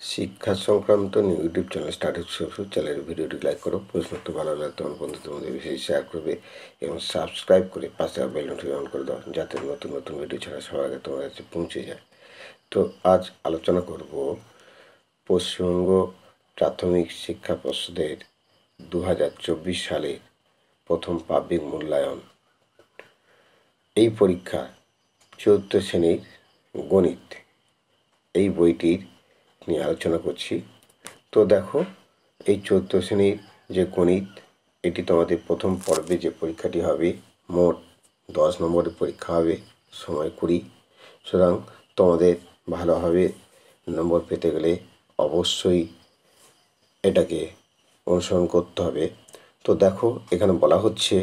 শিক্ষা সংক্রান্ত YouTube channel study চ্যানেলের ভিডিওটি লাইক করো, প্রশ্নটি ভালো লাগলে তোমার বন্ধুদের মধ্যে বেশি শেয়ার করবে এবং সাবস্ক্রাইব করে পাশে বেল নোটিফিকেশন অন করে দাও, যাতে নতুন নতুন ভিডিও ছাড়া সবার আগে তোমার কাছে পৌঁছে যায়। তো আজ আলোচনা করব পশ্চিমবঙ্গ প্রাথমিক শিক্ষা পর্ষদের 2024 সালে প্রথম পাবলিক মূল্যায়ন এই পরীক্ষা 4th শ্রেণীর গণিত এই বইটির নিয়ে আলোচনা করছি। তো দেখো, এই 4th শ্রেণীর যে গণিত, এটি তোমাদের প্রথম পর্বে যে পরীক্ষাটি হবে, মোট 10 নম্বরের পরীক্ষা হবে, সময় 20। সুতরাং তোমাদের ভালোভাবে নম্বর পেতে গেলে অবশ্যই এটাকে অনুসরণ করতে হবে। তো দেখো, এখানে বলা হচ্ছে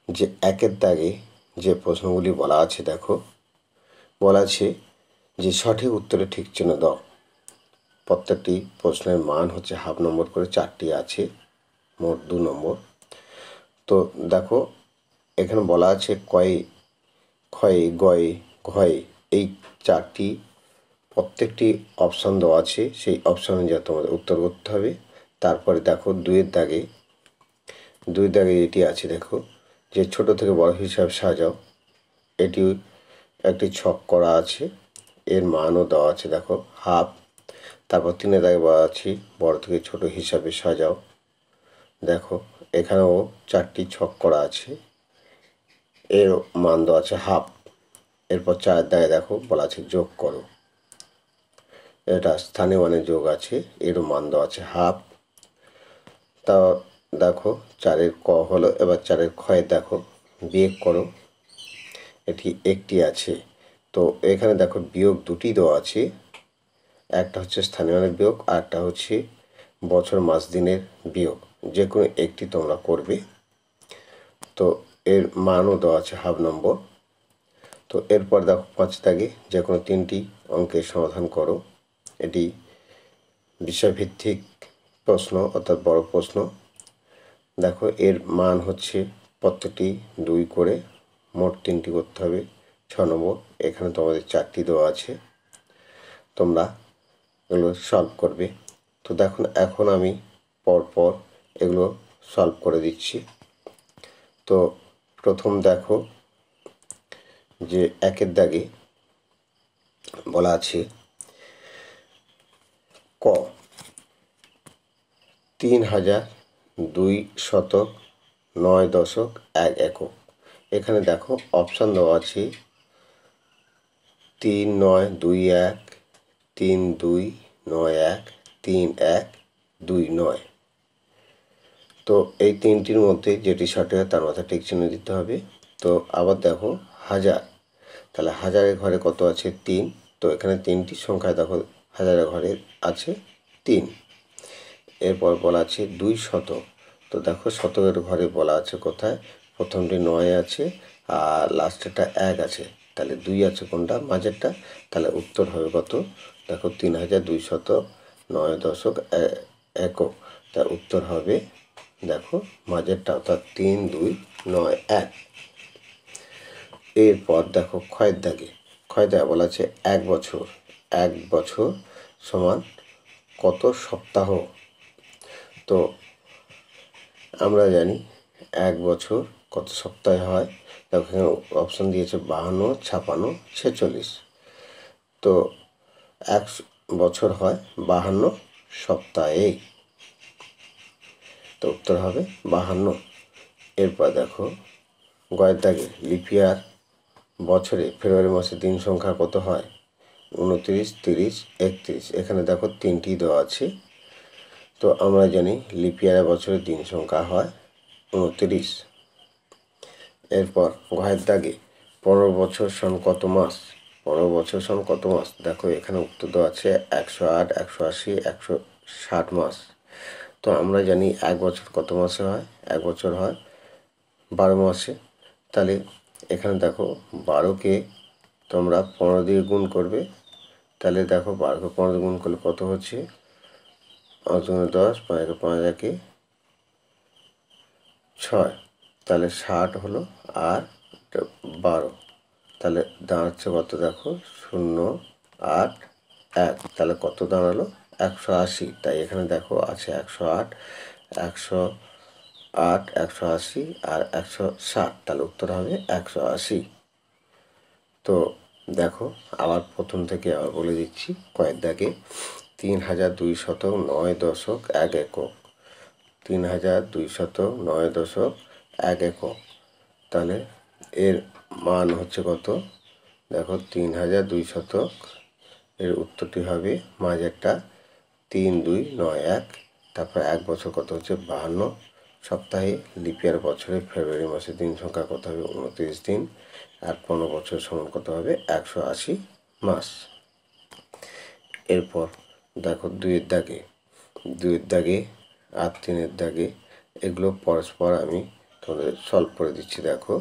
যে একের দাগে যে প্রশ্নগুলি বলা আছে, দেখো বলা আছে যে সঠিক উত্তরে ঠিক চিহ্ন দাও। প্রত্যেকটি প্রশ্নের মান হচ্ছে হাফ নম্বর করে, 4টি আছে, মোট 2 নম্বর। তো দেখো, এখানে বলা আছে কয়ে, ক্ষয়ে, গয়ে, ঘয়ে এই 4টি প্রত্যেকটি অপশান দেওয়া আছে, সেই অপশান অনুযায়ী তোমাদের উত্তর করতে হবে। তারপরে দেখো দুই দাগে এটি আছে, দেখো যে ছোট থেকে বড় হিসাব সাজাও, এটি একটি ছক করা আছে, এর মানও দেওয়া আছে, দেখো হাফ। তারপর 3 দাগে বলা আছে বড় থেকে ছোট হিসাবে সাজাও, দেখো এখানেও 4টি ছক করা আছে, এর মান দেওয়া আছে হাফ। এরপর 4 দাগে দেখো বলা আছে যোগ করো, এটা স্থানীয় মানের যোগ আছে, এরও মান দেওয়া আছে হাফ। তা দেখো 4-এর ক হলো, এবার 4-এর ক্ষয়ে দেখো বিয়োগ করো, এটি একটি আছে। তো এখানে দেখো বিয়োগ 2টি দেওয়া আছে, একটা হচ্ছে স্থানীয় মানের বিয়োগ, আর একটা হচ্ছে বছর মাস দিনের বিয়োগ, যে কোনো একটি তোমরা করবে। তো এর মানও দেওয়া আছে হাফ নম্বর। তো এরপর দেখো 5 দাগে যে কোনো 3টি অঙ্কের সমাধান করো, এটি বিষয়ভিত্তিক প্রশ্ন, অর্থাৎ বড় প্রশ্ন। দেখো এর মান হচ্ছে প্রত্যেকটি 2 করে, মোট 3টি করতে হবে, 6 নম্বর। এখানে তোমাদের 4টি দেওয়া আছে, তোমরা এগুলো সলভ করবে। তো দেখুন, এখন আমি পরপর এগুলো সলভ করে দিচ্ছি। তো প্রথম দেখো যে একের দাগে বলা আছে ক 3209.1 একক। এখানে দেখো অপশান দেওয়া আছে 3921, 3291, 3129। তো এই 3টির মধ্যে যেটি সঠিক হয় তার মাথায় টিক চিহ্ন দিতে হবে। তো আবার দেখো হাজার, তাহলে হাজারের ঘরে কত আছে? 3। তো এখানে 3টি সংখ্যায় দেখো হাজারের ঘরে আছে 3। এরপর বলা আছে 200। তো দেখো শতকের ঘরে বলা আছে কোথায়? প্রথমটি 9 আছে আর লাস্টেরটা 1 আছে, তাহলে 2 আছে কোনটা? মাঝেরটা। তাহলে উত্তর হবে কত? দেখো 3209.1 একক। তার উত্তর হবে দেখো মাঝেরটা, অর্থাৎ 3291। এরপর দেখো ক্ষয়ের দাগে বলা আছে 1 বছর। 1 বছর সমান কত সপ্তাহ? তো আমরা জানি 1 বছর কত সপ্তাহে হয়। দেখো এখানে অপশান দিয়েছে 52, 56, 46। তো 1 বছর হয় 52 সপ্তাহে, তো উত্তর হবে 52। এরপর দেখো গয়ের দাগে লিপিয়ার বছরে ফেব্রুয়ারি মাসে দিন সংখ্যা কত হয়? 29, 30, 31। এখানে দেখো 3টি দেওয়া আছে। তো আমরা জানি লিপিয়ার বছরে দিন সংখ্যা হয় 29। এরপর ঘয়ের দাগে 15 বছর সন কত মাস? 15 বছর সন কত মাস? দেখো এখানে উত্তর দেওয়া আছে 108, 180, 160 মাস। তো আমরা জানি 1 বছর কত মাসে হয়? 1 বছর হয় 12 মাসে। তাহলে এখানে দেখো 12কে তোমরা 15 দিয়ে গুণ করবে, তাহলে দেখো 12কে 15 দিয়ে গুণ করলে কত হচ্ছে? 5 × 10, 5 × 5 = 6, তাহলে 60 হলো, আর 12, তাহলে দাঁড়াচ্ছে কত? দেখো 0, 8, 1, তাহলে কত দাঁড়ালো 180। তাই এখানে দেখো আছে 108, 108, 180 আর 160, তাহলে উত্তর হবে 180। তো দেখো আবার প্রথম থেকে আবার বলে দিচ্ছি কয়েক দাগে 3209.1 একক, 3209.1 একক, তাহলে এর মান হচ্ছে কত? দেখো 3200, এর উত্তরটি হবে মাঝেরটা 3291, তারপর 1 বছর কত হচ্ছে 52 সপ্তাহে, লিপিয়ার বছরে ফেব্রুয়ারি মাসের দিন সংখ্যা কত হবে 29 দিন, আর 15 বছর সমান কত হবে 180 মাস। এরপর দেখো 2-এর দাগে আর 3-এর দাগে, এগুলো পরস্পর আমি তোমাদের সলভ করে দিচ্ছি। দেখো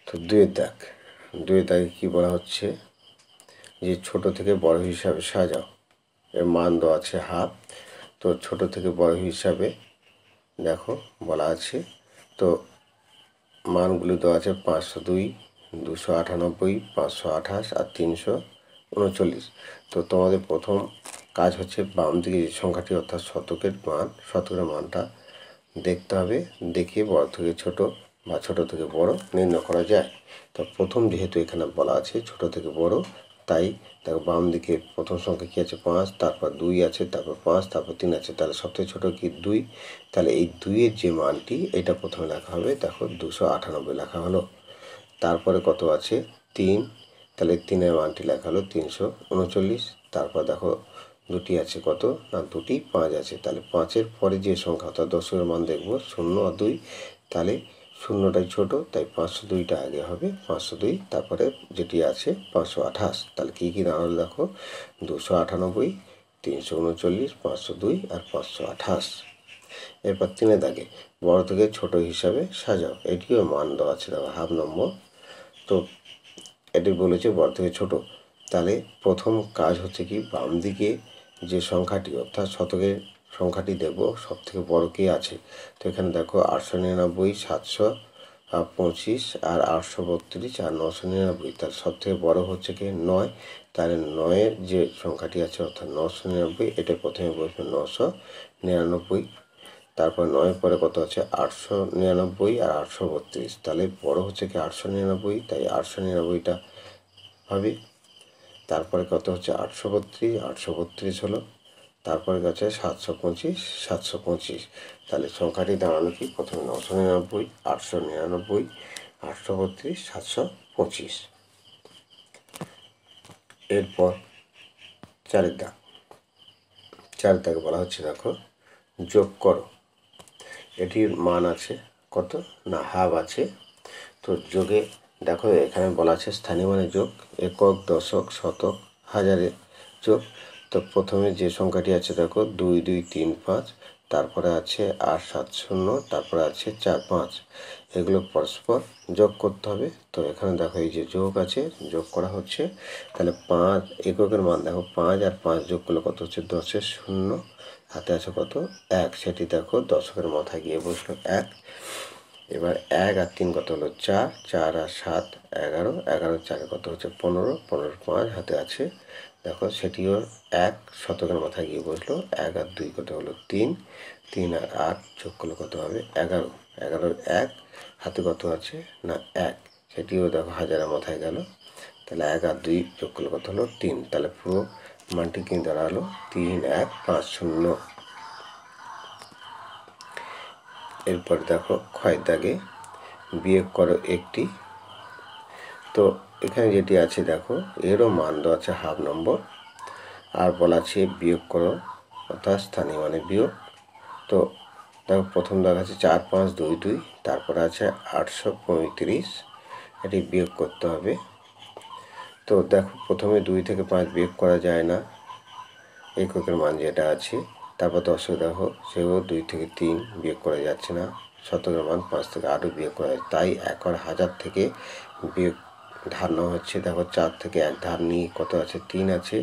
তো 2-এর দাগে কি বলা হচ্ছে যে ছোট থেকে বড় হিসাবে সাজাও, এর মান দেওয়া আছে হাফ। তো ছোট থেকে বড় হিসাবে দেখো বলা আছে, তো মানগুলি দেওয়া আছে 502, 298, 528 আর 339। তো তোমাদের প্রথম কাজ হচ্ছে বাম দিকে যে সংখ্যাটি অর্থাৎ শতকের মানটা দেখতে হবে, দেখে বড় থেকে ছোট বা ছোট থেকে বড় নির্ণয় করা যায়। তো প্রথম যেহেতু এখানে বলা আছে ছোট থেকে বড়, তাই দেখো বাম দিকে প্রথম সংখ্যা কী আছে 5, তারপর 2 আছে, তারপর 5, তারপর 3 আছে, তাহলে সবথেকে ছোট কি 2, তাহলে এই 2-এর যে মানটি এটা প্রথমে লেখা হবে। দেখো 298 লেখা হলো। তারপরে কত আছে 3, তাহলে 3-এর মানটি লেখা হলো 339। তারপর দেখো দুটি আছে কত না 2টি 5 আছে, তাহলে 5-এর পরে যে সংখ্যা অর্থাৎ দশকের মান দেখবো 0 আর 2, তাহলে 0টাই ছোট, তাই 502টা আগে হবে 502, তারপরে যেটি আছে 528, তাহলে কী কী দাঁড়ালো দেখো 298, 339, 502 আর 528। এরপর 3-এর দাগে বড় থেকে ছোট হিসাবে সাজাও, এটিও মান দেওয়া আছে দেখো হাফ নম্বর। তো এটি বলেছে বড় থেকে ছোট, তাহলে প্রথম কাজ হচ্ছে কি বাম দিকে যে সংখ্যাটি অর্থাৎ শতকের সংখ্যাটি দেখব সব থেকে বড় কে আছে। তো এখানে দেখো 899, 725 আর 832 আর 999, তার সব থেকে বড় হচ্ছে কি 9, তাহলে 9-এর যে সংখ্যাটি আছে অর্থাৎ 999, এটা প্রথমে বসবে 999। তারপর 9-এর পরে কত আছে 899 আর 832, তাহলে বড় হচ্ছে কি 899, তাই 899টা হবে। তারপরে কত হচ্ছে 832 হলো। তারপরে আছে 725, 725, তাহলে সংখ্যাটি দাঁড়ালো কি প্রথমে 999, 899, 832, 725। এরপর 4-এর দাগে বলা হচ্ছে দেখো যোগ করো, এটির মান আছে কত না হাফ আছে। তো যোগে দেখো এখানে বলা আছে স্থানীয় মানে যোগ, একক, দশক, শতক, হাজারে যোগ। তো প্রথমে যে সংখ্যাটি আছে দেখো 2, 2, 3, 5, তারপরে আছে 8, 7, 0, তারপরে আছে 4, 5, এগুলো পরস্পর যোগ করতে হবে। তো এখানে দেখো এই যে যোগ আছে, যোগ করা হচ্ছে, তাহলে 5 এককের মান দেখো 5 আর 5 যোগ করলে কত হচ্ছে 10-এর 0, হাতে আছে কত 1, সেটি দেখো দশকের মাথায় গিয়ে বসলো 1। এবার 1 আর 3 কত হলো 4, 4 আর 7 11, 11 4 কত হচ্ছে 15, 15 5 হাতে আছে দেখো সেটিও 1 শতকের মাথায় গিয়ে বসলো। 1 আর 2 কত হলো 3, 3 আর 8 যোগ করলে কত হবে 11, 11 1 হাতে কত আছে না 1, সেটিও দেখো হাজারের মাথায় গেল, তাহলে 1 আর 2 যোগ করলে কত হলো 3, তাহলে পুরো মানটি কিন্তু দাঁড়ালো 3150। এরপর দেখো ক্ষয়ের দাগে বিয়োগ করো একটি, তো এখানে যেটি আছে দেখো এরও মান দেওয়া আছে হাফ নম্বর, আর বলা আছে বিয়োগ করো অর্থাৎ স্থানীয় মানে বিয়োগ। তো দেখো প্রথম দাগ আছে 4, 5, 2, 2, তারপরে আছে 835, এটি বিয়োগ করতে হবে। তো দেখো প্রথমে 2 থেকে 5 বিয়োগ করা যায় না, এককের মান যেটা আছে। তারপর দশক দেখো সেও 2 থেকে 3 বিয়োগ করা যাচ্ছে না, শতকের মান 5 থেকে 8 বিয়োগ করা যায়, তাই একর হাজার থেকে বিয়োগ ধার নেওয়া হচ্ছে। দেখো 4 থেকে 1 ধার নিয়ে কত আছে 3 আছে,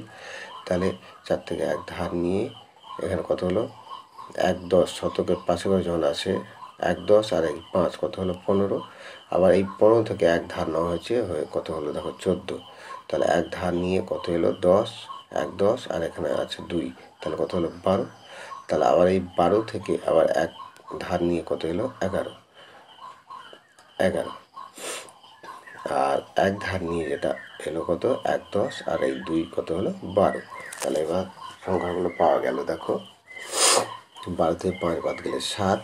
তাহলে 4 থেকে 1 ধার নিয়ে এখানে কত হলো 1 10, শতকের পাশে করে যখন আসে 1 10 আর 1 5 কত হলো 15, আবার এই 15 থেকে 1 ধার নেওয়া হয়েছে হয়ে কত হলো দেখো 14, তাহলে এক ধার নিয়ে কত এলো 10, 1 10, আর এখানে আছে 2, তাহলে কত হলো 12। তাহলে আবার এই 12 থেকে আবার এক ধার নিয়ে কত এলো 11, আর এক ধার নিয়ে যেটা এলো কত 1 10, আর এই 2 কত হলো 12। তাহলে এবার সংখ্যাগুলো পাওয়া গেল। দেখো 12 থেকে 5 বাদ গেলে 7,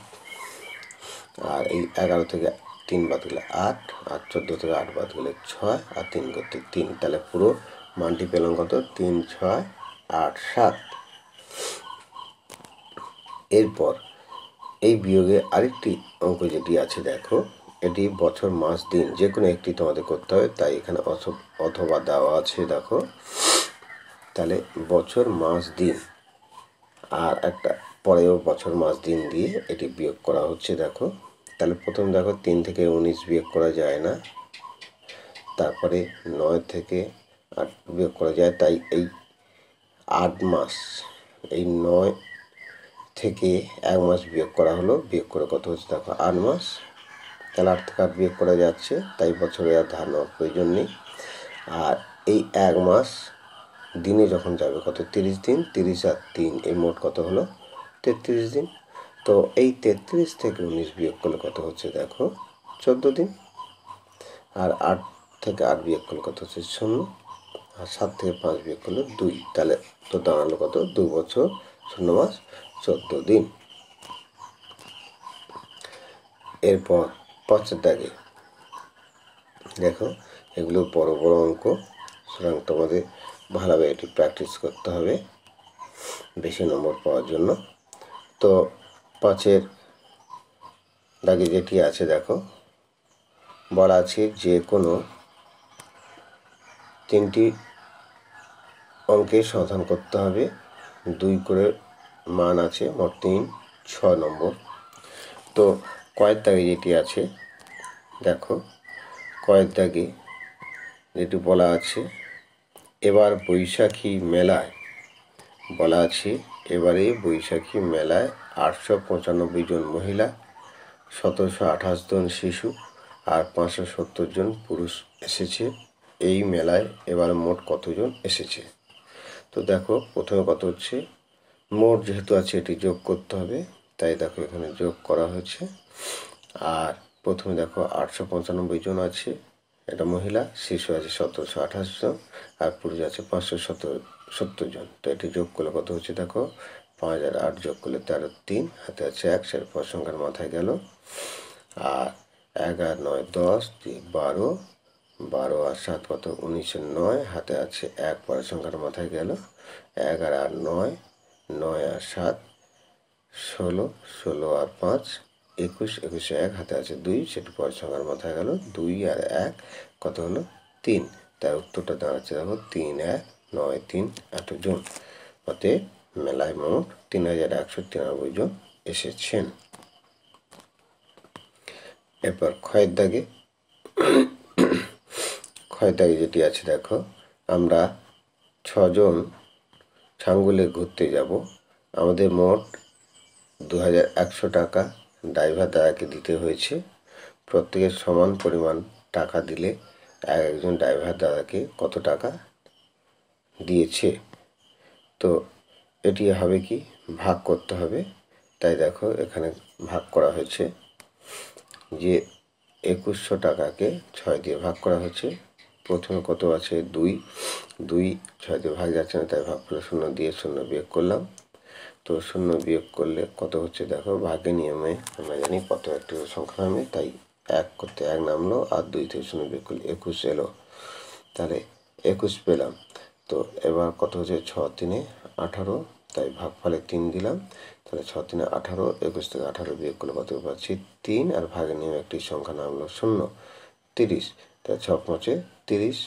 আর এই 11 থেকে 3 বাদ গেলে 8, আর 14 থেকে 8 বাদ গেলে 6, আর 3 করতে 3। তাহলে পুরো মানটি পেলাম কত 3 6 8 7। এরপর এই বিয়োগে আরেকটি অঙ্ক যেটি আছে দেখো, এটি বছর মাস দিন যে কোনো একটি তোমাদের করতে হবে, তাই এখানে অথবা দেওয়া আছে। দেখো তাহলে বছর মাস দিন আর একটা পরেও বছর মাস দিন দিয়ে এটি বিয়োগ করা হচ্ছে। দেখো তাহলে প্রথম দেখো 3 থেকে 19 বিয়োগ করা যায় না, তারপরে 9 থেকে 8 বিয়োগ করা যায়, তাই এই 8 মাস, এই 9 থেকে 1 মাস বিয়োগ করা হলো, বিয়োগ করে কত হচ্ছে দেখো 8 মাস। তাহলে 8 থেকে 8 বিয়োগ করা যাচ্ছে, তাই বছরে আর ধার নেওয়ার প্রয়োজন নেই। আর এই 1 মাস দিনে যখন যাবে কত 30 দিন, 30 আর 3 এই মোট কত হলো 33 দিন। তো এই 33 থেকে 19 বিয়োগ করলে কত হচ্ছে দেখো 14 দিন, আর 8 থেকে 8 বিয়োগ করলে কত হচ্ছে 0, আর 7 থেকে 5 বিয়োগ করলে 2। তাহলে তো দাঁড়ালো কত 2 বছর 0 মাস 14 দিন। এরপর 5 দাগে দেখো এগুলো বড় বড় অঙ্ক, সুতরাং তোমাদের ভালোভাবে এটি প্র্যাকটিস করতে হবে বেশি নম্বর পাওয়ার জন্য। তো 5 দাগে যেটি আছে দেখো বলা আছে যে কোনো 3টি অঙ্কের সমাধান করতে হবে, 2 করে মান আছে, মোট 3 6 নম্বর। তো কয়েক দাগে যেটি আছে দেখো, কয়েক দাগে যেটি বলা আছে এবার বৈশাখী মেলায়, বলা আছে এবারে বৈশাখী মেলায় 895 জন মহিলা, 1728 জন শিশু আর 570 জন পুরুষ এসেছে। এই মেলায় এবার মোট কতজন এসেছে? তো দেখো প্রথমে কত হচ্ছে, মোট যেহেতু আছে এটি যোগ করতে হবে, তাই দেখো এখানে যোগ করা হয়েছে। আর প্রথমে দেখো 895 জন আছে, এটা মহিলা, শিশু আছে 1728 জন, আর পুরুষ আছে 570 জন। তো এটি যোগ করলে কত হচ্ছে দেখো 5 আর 8 যোগ করলে 13 3, হাতে আছে 1, সেটা পর সংখ্যার মাথায় গেল। আর 11 9 10 12, 12 আর 7 কত 19 9, হাতে আছে 1, পরের সংখ্যার মাথায় গেল। 11 আর 9, 9 আর 7 16, 16 আর 5 21, 21 1, হাতে আছে 2, সেটি পরের সংখ্যার মাথায় গেল। 2 আর 1 কত হলো 3, তাই উত্তরটা দাঁড়াচ্ছে দেখো 3 1 9 3 এত জন। অতএব মেলায় মোট 3193 জন এসেছেন। এরপর ক্ষয়ের দাগে যেটি আছে দেখো, আমরা 6 জন ছাঙ্গুলে ঘুরতে যাব, আমাদের মোট 2100 টাকা ড্রাইভার দাদাকে দিতে হয়েছে। প্রত্যেকের সমান পরিমাণ টাকা দিলে একজন ড্রাইভার দাদাকে কত টাকা দিয়েছে? তো এটি হবে কি ভাগ করতে হবে, তাই দেখো এখানে ভাগ করা হয়েছে যে 2100 টাকাকে 6 দিয়ে ভাগ করা হয়েছে। প্রথমে কত আছে 2, 6 দিয়ে ভাগ যাচ্ছে না, তাই ভাগ করে 0 দিয়ে 0 বিয়োগ করলাম। তো 0 বিয়োগ করলে কত হচ্ছে দেখো, ভাগের নিয়মে আমরা জানি কত একটি সংখ্যা নামে, তাই 1 করতে 1 নামলো, আর 2 থেকে 0 বিয়োগ করলে 21 এলো, তাহলে 21 পেলাম। তো এবার কত হচ্ছে 6 3 18, তাই ভাগফলে 3 দিলাম, তাহলে 6 3 18, 21 থেকে 18 বিয়োগ করলে কত পাচ্ছি 3, আর ভাগের নিয়মে একটি সংখ্যা নামলো 0 30, তাই 6 5 30,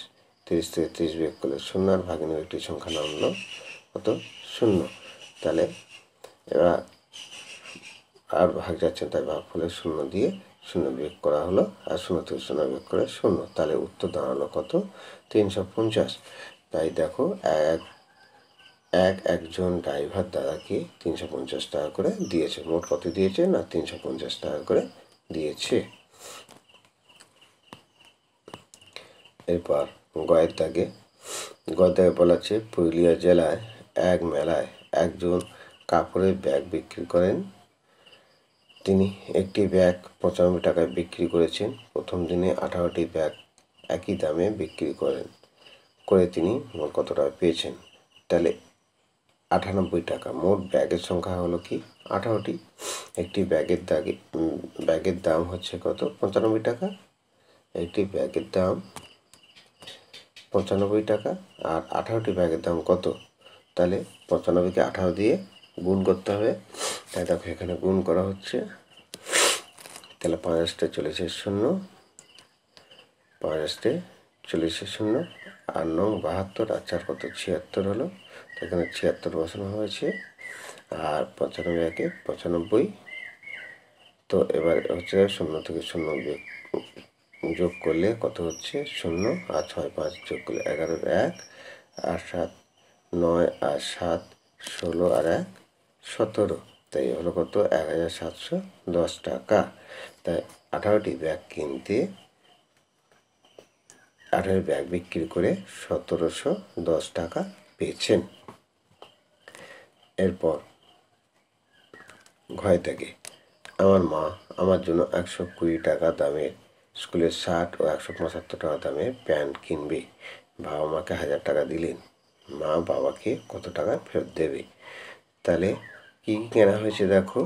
30 থেকে 30 বিয়োগ করলে 0, আর ভাগের নিয়মে একটি সংখ্যা নামলো কত 0। তাহলে এবার আর ভাগ যাচ্ছে, তাই ভাগফলে 0 দিয়ে 0 বিয়োগ করা হলো, আর 0 থেকে 0 বিয়োগ করে 0, তাহলে উত্তর দাঁড়ালো কত 350। তাই দেখো একজন ড্রাইভার দাদাকে 350 টাকা করে দিয়েছে। মোট কত দিয়েছে না 350 টাকা করে দিয়েছে। এরপর গয়ের দাগে গদ্যে বলা আছে পুরুলিয়া জেলায় এক মেলায় একজন কাপড়ের ব্যাগ বিক্রি করেন। তিনি একটি ব্যাগ 95 টাকায় বিক্রি করেছেন। প্রথম দিনে 18টি ব্যাগ একই দামে বিক্রি করে তিনি মোট কত টাকা পেয়েছেন? তাহলে 98 টাকা। মোট ব্যাগের সংখ্যা হলো কি 18টি। একটি ব্যাগের দাম হচ্ছে কত? 95 টাকা। একটি ব্যাগের দাম 95 টাকা আর 18টি ব্যাগের দাম কত? তাহলে 95কে 18 দিয়ে গুণ করতে হবে। তাই দেখো এখানে গুণ করা হচ্ছে। তাহলে 5 চলেছে 0, 5 চলেছে 0, 8 নং 72 আর 4 কত? 76 হলো। এখানে 76 বসানো হয়েছে আর 95 95। তো এবার হচ্ছে 0 থেকে 0 যোগ করলে কত হচ্ছে? 0 আর 6 5 যোগ করলে 11 1 আর 7 9 আর 7 16 আর 1 17। তাই হলো কত? 1710 টাকা। তাই 18টি ব্যাগ কিনতে 18 ব্যাগ বিক্রি করে 1710 টাকা পেয়েছেন। এরপর ঘয় থেকে আমার মা আমার জন্য 120 টাকা দামের স্কুলের শার্ট ও 175 টাকা দামের প্যান্ট কিনবে। বাবা মাকে 1000 টাকা দিলেন। মা বাবাকে কত টাকা ফেরত দেবে? তাহলে কি কেনা হয়েছে দেখো?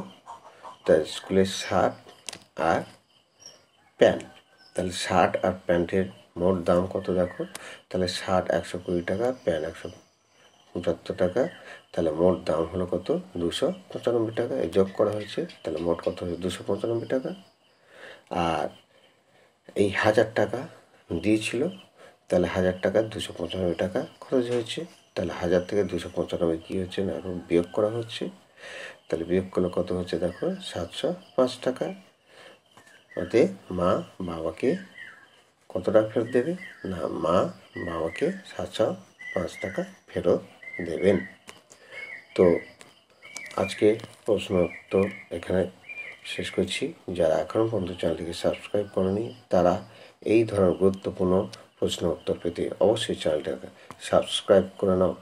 তাই স্কুলের শার্ট আর প্যান্ট। তাহলে শার্ট আর প্যান্টের মোট দাম কত দেখো? তাহলে শার্ট 120 টাকা, প্যান্ট 175 টাকা। তাহলে মোট দাম হলো কত? 295 টাকা। যোগ করা হয়েছে। তাহলে মোট কত হয়েছে? 295 টাকা। আর এই 1000 টাকা দিয়েছিল, তাহলে 1000 টাকা 295 টাকা খরচ হয়েছে। তাহলে 1000 থেকে 295 কী হচ্ছে না এখন বিয়োগ করা হচ্ছে। তাহলে বিয়োগ করলে কত হচ্ছে দেখো? 705 টাকা। ওতে মা বাবাকে কত টাকা ফেরত দেবে? না, মা বাবাকে 705 টাকা ফেরত দেবেন। তো আজকে প্রশ্ন উত্তর এখানে শেষ করছি। যারা এখনও পর্যন্ত চ্যানেলটিকে সাবস্ক্রাইব করেনি তারা এই ধরনের গুরুত্বপূর্ণ প্রশ্ন উত্তর পেতে অবশ্যই চ্যানেলটাকে সাবস্ক্রাইব করে নাও।